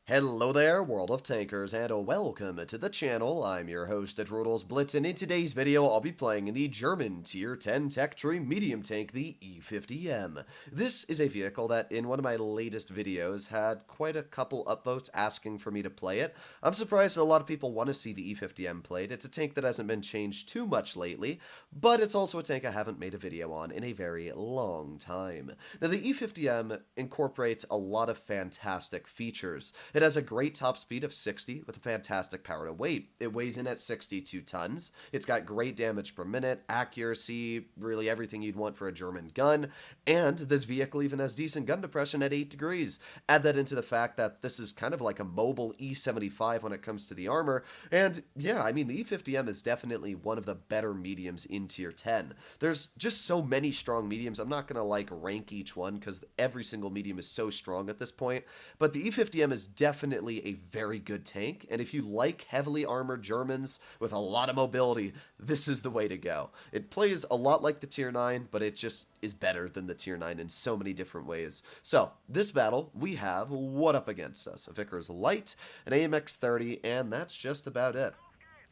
Hello there, World of Tankers, and welcome to the channel. I'm your host, Rudol's Blitz, and in today's video, I'll be playing in the German Tier 10 tech tree medium tank, the E50M. This is a vehicle that, in one of my latest videos, had quite a couple upvotes asking for me to play it. I'm surprised that a lot of people want to see the E50M played. It's a tank that hasn't been changed too much lately, but it's also a tank I haven't made a video on in a very long time. Now, the E50M incorporates a lot of fantastic features. It has a great top speed of 60 with a fantastic power to weight. It weighs in at 62 tons. It's got great damage per minute, accuracy, really everything you'd want for a German gun, and this vehicle even has decent gun depression at 8 degrees. Add that into the fact that this is kind of like a mobile E75 when it comes to the armor, and yeah, I mean, the E50M is definitely one of the better mediums in Tier 10. There's just so many strong mediums. I'm not going to like rank each one because every single medium is so strong at this point, but the E50M is definitely a very good tank, and if you like heavily armored Germans with a lot of mobility, this is the way to go. It plays a lot like the Tier 9, but it just is better than the Tier 9 in so many different ways. So, this battle, we have what up against us? A Vickers Light, an AMX 30, and that's just about it.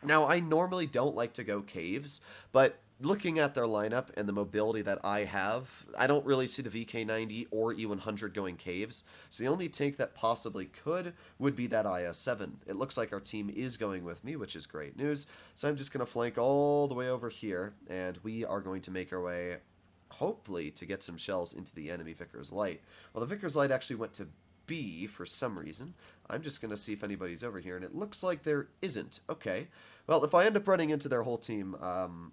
Now, I normally don't like to go caves, but looking at their lineup and the mobility that I have, I don't really see the VK90 or E100 going caves, so the only tank that possibly could would be that IS-7. It looks like our team is going with me, which is great news, so I'm just going to flank all the way over here, and we are going to make our way, hopefully, to get some shells into the enemy Vickers Light. Well, the Vickers Light actually went to B for some reason. I'm just going to see if anybody's over here, and it looks like there isn't. Okay. Well, if I end up running into their whole team,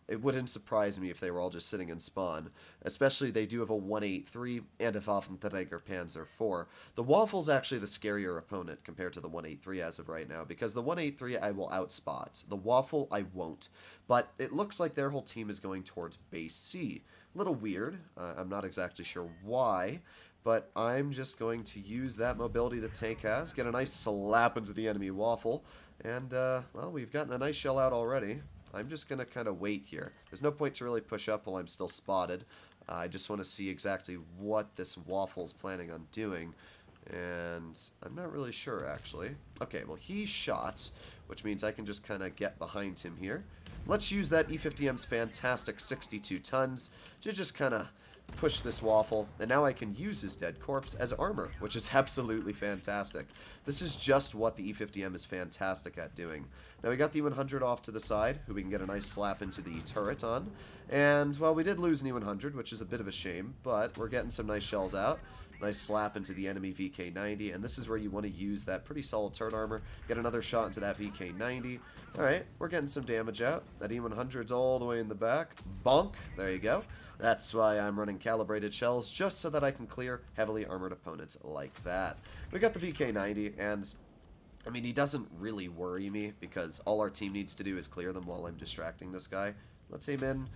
it wouldn't surprise me if they were all just sitting in spawn. Especially they do have a 183 and a Waffenträger Panzer IV. The Waffle's actually the scarier opponent compared to the 183 as of right now, because the 183 I will outspot. The Waffle I won't. But it looks like their whole team is going towards base C. A little weird. I'm not exactly sure why, but I'm just going to use that mobility the tank has, get a nice slap into the enemy Waffle, and, well, we've gotten a nice shell out already. I'm just going to kind of wait here. There's no point to really push up while I'm still spotted. I just want to see exactly what this Waffle's planning on doing, and I'm not really sure, actually. Okay, well, he shot, which means I can just kind of get behind him here. Let's use that E50M's fantastic 62 tons to just kind of push this Waffle, and now I can use his dead corpse as armor, which is absolutely fantastic. This is just what the E50M is fantastic at doing. Now we got the E100 off to the side, who we can get a nice slap into the turret on, and, well, we did lose an E100, which is a bit of a shame, but we're getting some nice shells out. Nice slap into the enemy VK90, and this is where you want to use that pretty solid turret armor. Get another shot into that VK90. Alright, we're getting some damage out. That E100's all the way in the back. Bonk. There you go. That's why I'm running calibrated shells, just so that I can clear heavily armored opponents like that. We got the VK90, and I mean, he doesn't really worry me, because all our team needs to do is clear them while I'm distracting this guy. Let's aim in.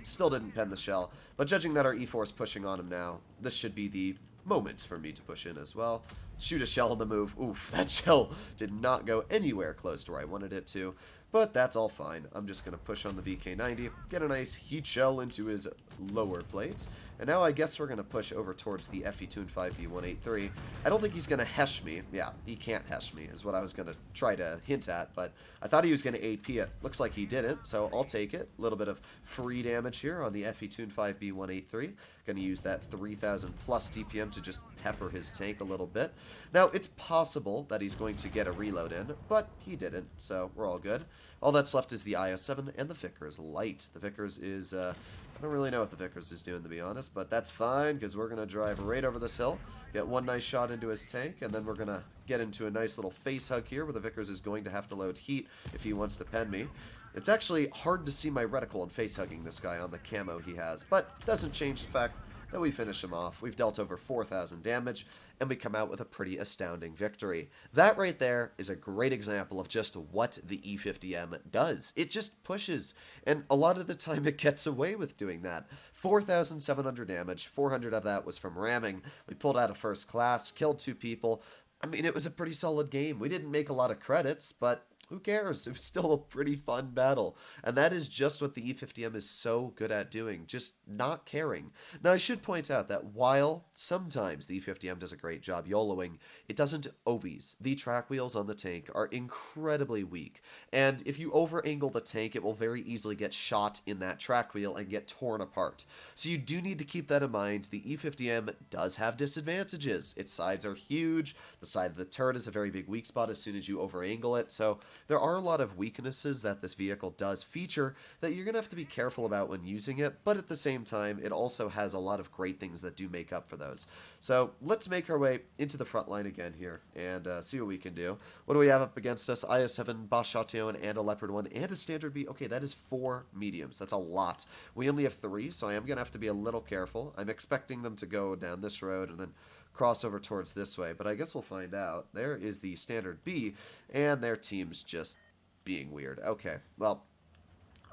Still didn't pen the shell. But judging that our E4 is pushing on him now, this should be the moment for me to push in as well. Shoot a shell on the move. Oof, that shell did not go anywhere close to where I wanted it to. But that's all fine. I'm just going to push on the VK90, get a nice heat shell into his lower plate, and now I guess we're going to push over towards the FE25B183. I don't think he's going to hesh me. Yeah, he can't hesh me is what I was going to try to hint at, but I thought he was going to AP it. Looks like he didn't, so I'll take it. A little bit of free damage here on the FE25B183. Going to use that 3,000 plus DPM to just pepper his tank a little bit. Now, it's possible that he's going to get a reload in, but he didn't, so we're all good. All that's left is the IS-7 and the Vickers Light. The Vickers is, I don't really know what the Vickers is doing, to be honest, but that's fine, because we're going to drive right over this hill, get one nice shot into his tank, and then we're going to get into a nice little face hug here, where the Vickers is going to have to load heat if he wants to pen me. It's actually hard to see my reticle and face hugging this guy on the camo he has, but doesn't change the fact that we finish him off. We've dealt over 4,000 damage, and we come out with a pretty astounding victory. That right there is a great example of just what the E50M does. It just pushes, and a lot of the time it gets away with doing that. 4,700 damage, 400 of that was from ramming. We pulled out a first class, killed 2 people. I mean, it was a pretty solid game. We didn't make a lot of credits, but Who cares? It was still a pretty fun battle. And that is just what the E50M is so good at doing, just not caring. Now, I should point out that while sometimes the E50M does a great job YOLOing, it doesn't always. The track wheels on the tank are incredibly weak. And if you over-angle the tank, it will very easily get shot in that track wheel and get torn apart. So you do need to keep that in mind. The E50M does have disadvantages. Its sides are huge. The side of the turret is a very big weak spot as soon as you over-angle it. So there are a lot of weaknesses that this vehicle does feature that you're going to have to be careful about when using it, but at the same time, it also has a lot of great things that do make up for those. So let's make our way into the front line again here and see what we can do. What do we have up against us? IS-7, Bosch Chatillon, and a Leopard 1, and a Standard B. Okay, that is 4 mediums. That's a lot. We only have 3, so I am going to have to be a little careful. I'm expecting them to go down this road and then cross over towards this way, but I guess we'll find out. There is the Standard B, and their team's just being weird. Okay, well,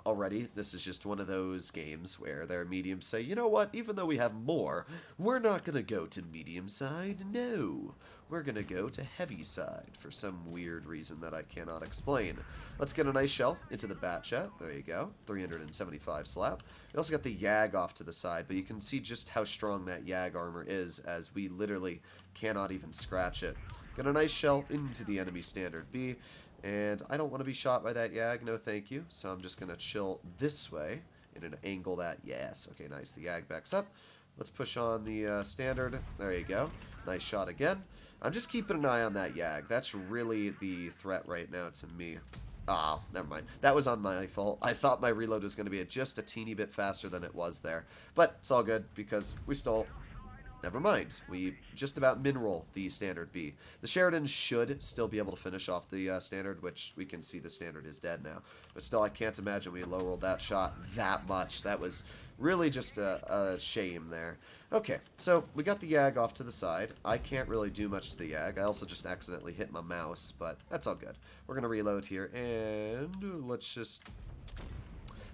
already, this is just one of those games where their mediums say, you know what, even though we have more, we're not going to go to medium side, no. We're going to go to heavy side for some weird reason that I cannot explain. Let's get a nice shell into the bat chat. There you go, 375 slap. We also got the Yag off to the side, but you can see just how strong that Yag armor is as we literally cannot even scratch it. Got a nice shell into the enemy Standard B. And I don't want to be shot by that Yag, no thank you. So I'm just going to chill this way in an angle that, yes. Okay, nice. The Yag backs up. Let's push on the Standard. There you go. Nice shot again. I'm just keeping an eye on that Yag. That's really the threat right now to me. Ah, never mind. That was on my fault. I thought my reload was going to be just a teeny bit faster than it was there. But it's all good because we stole. Never mind. We just about min-roll the Standard B. The Sheridan should still be able to finish off the Standard, which we can see the Standard is dead now. But still, I can't imagine we low-rolled that shot that much. That was really just a shame there. Okay, so we got the Yag off to the side. I can't really do much to the Yag. I also just accidentally hit my mouse, but that's all good. We're going to reload here, and let's just...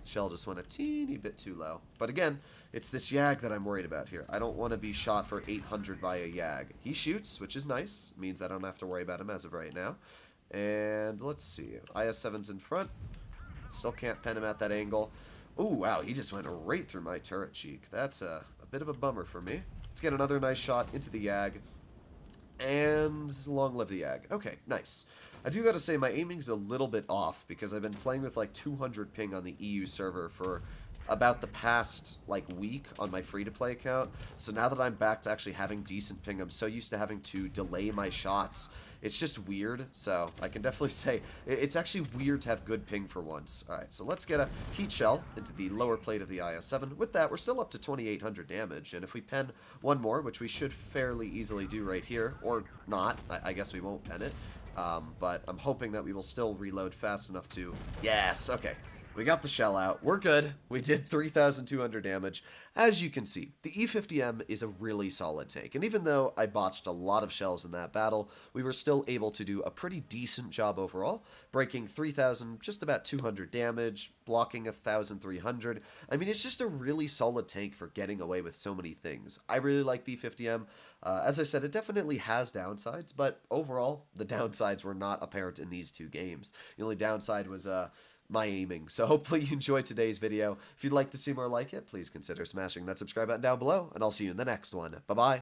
Shell just went a teeny bit too low. But again, it's this Yag that I'm worried about here. I don't want to be shot for 800 by a Yag. He shoots, which is nice. Means I don't have to worry about him as of right now. And let's see. IS-7's in front. Still can't pen him at that angle. Ooh, wow, he just went right through my turret cheek. That's a bit of a bummer for me. Let's get another nice shot into the Yag. And long live the Yag. Okay, nice. I do gotta say, my aiming's a little bit off because I've been playing with like 200 ping on the EU server for about the past like week on my free-to-play account. So now that I'm back to actually having decent ping, I'm so used to having to delay my shots. It's just weird, so I can definitely say it's actually weird to have good ping for once. Alright, so let's get a heat shell into the lower plate of the IS-7. With that, we're still up to 2,800 damage, and if we pen one more, which we should fairly easily do right here, or not, I guess we won't pen it, but I'm hoping that we will still reload fast enough to... Yes, okay. We got the shell out. We're good. We did 3,200 damage. As you can see, the E50M is a really solid tank, and even though I botched a lot of shells in that battle, we were still able to do a pretty decent job overall, breaking 3,000, just about 200 damage, blocking 1,300. I mean, it's just a really solid tank for getting away with so many things. I really like the E50M. As I said, it definitely has downsides, but overall, the downsides were not apparent in these two games. The only downside was my aiming. So hopefully you enjoyed today's video. If you'd like to see more like it, please consider smashing that subscribe button down below, and I'll see you in the next one. Bye-bye.